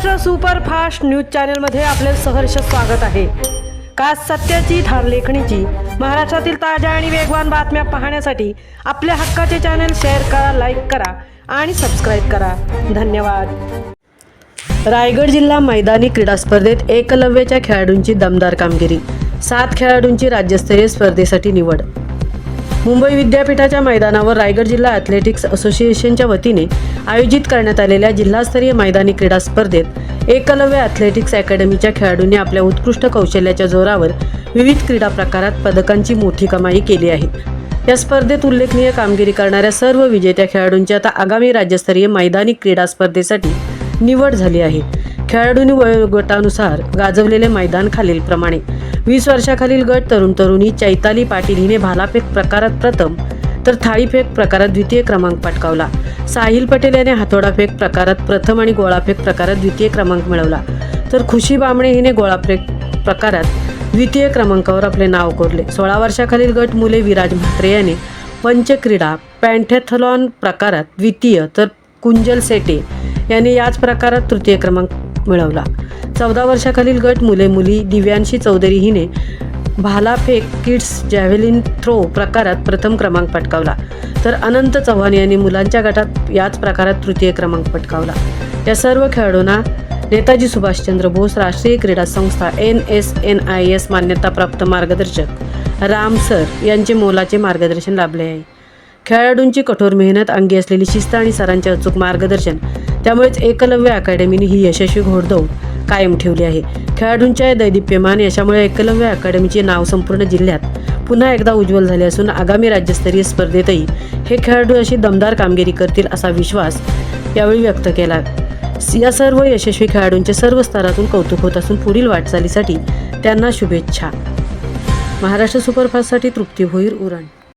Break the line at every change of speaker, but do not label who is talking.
Maharashtra superfast news चॅनलमध्ये आपले सहर्ष स्वागत आहे। खास सत्याची ठार लेखणीची महाराष्ट्रातील ताज्या आणि वेगवान बातम्या पाहण्यासाठी आपल्या हक्काचे चॅनल शेअर करा, लाईक करा आणि सबस्क्राईब करा। धन्यवाद। रायगड जिल्हा मैदानी क्रीडा स्पर्धेत एकलव्याच्या खेळाडूंची दमदार कामगिरी। 7 खेळाडूंची राज्यस्तरीय स्पर्धेसाठी निवड। मुंबई विद्यापीठाच्या मैदानावर रायगड जिल्हा ॲथलेटिक्स असोसिएशनच्या वतीने आयोजित करण्यात आलेल्या जिल्हास्तरीय मैदानी क्रीडा स्पर्धेत एकलव्य ॲथलेटिक्स अकॅडमीच्या खेळाडूंनी आपल्या उत्कृष्ट कौशल्याच्या जोरावर विविध क्रीडा प्रकारात पदकांची मोठी कमाई केली आहे। या स्पर्धेत उल्लेखनीय कामगिरी करणाऱ्या सर्व विजेत्या खेळाडूंची आता आगामी राज्यस्तरीय मैदानी क्रीडा स्पर्धेसाठी निवड झाली आहे। खेळाडूंनी वयोगटानुसार गाजवलेले मैदान खालीलप्रमाणे। 20 वर्षाखालील गट तरुणी चैताली पाटील हिने भालाफेक प्रकारात प्रथम तर थाळीफेक प्रकारात द्वितीय क्रमांक पटकावला। साहिल पटेल याने हातोडाफेक प्रकारात प्रथम आणि गोळाफेक प्रकारात द्वितीय क्रमांक मिळवला, तर खुशी बामणे हिने गोळाफेक प्रकारात द्वितीय क्रमांकावर आपले नाव कोरले। 16 वर्षाखालील गट मुले विराज म्हात्रे याने पंचक्रीडा पॅन्थेथलॉन प्रकारात द्वितीय, तर कुंजल सेटे याने याच प्रकारात तृतीय क्रमांक मिळवला। 14 वर्षाखालील गट मुले दिव्यांशी चौधरी हिने भालाफेक किड्स जॅव्हेलिन थ्रो प्रकारात प्रथम क्रमांक पटकावला, तर अनंत चव्हाण यांनी मुलांच्या गटात याच प्रकारात तृतीय क्रमांक पटकावला। या सर्व खेळाडूंना नेताजी सुभाषचंद्र बोस राष्ट्रीय क्रीडा संस्था NSNIS मान्यताप्राप्त मार्गदर्शक राम सर यांचे मोलाचे मार्गदर्शन लाभले आहे। खेळाडूंची कठोर मेहनत, अंगी असलेली शिस्त आणि सरांचे अचूक मार्गदर्शन, त्यामुळेच एकलव्य अकॅडमीने ही यशस्वी घोडदौड कायम ठेवली आहे। खेळाडूंच्या या दैदिप्यमान यशामुळे एकलव्य अकॅडमीचे नाव संपूर्ण जिल्ह्यात पुन्हा एकदा उज्ज्वल झाले असून आगामी राज्यस्तरीय स्पर्धेतही हे खेळाडू अशी दमदार कामगिरी करतील असा विश्वास यावेळी व्यक्त केला। या सर्व यशस्वी खेळाडूंचे सर्व स्तरातून कौतुक होत असून पुढील वाटचालीसाठी त्यांना शुभेच्छा। महाराष्ट्र सुपरफास्टसाठी तृप्ती भोईर, उरण।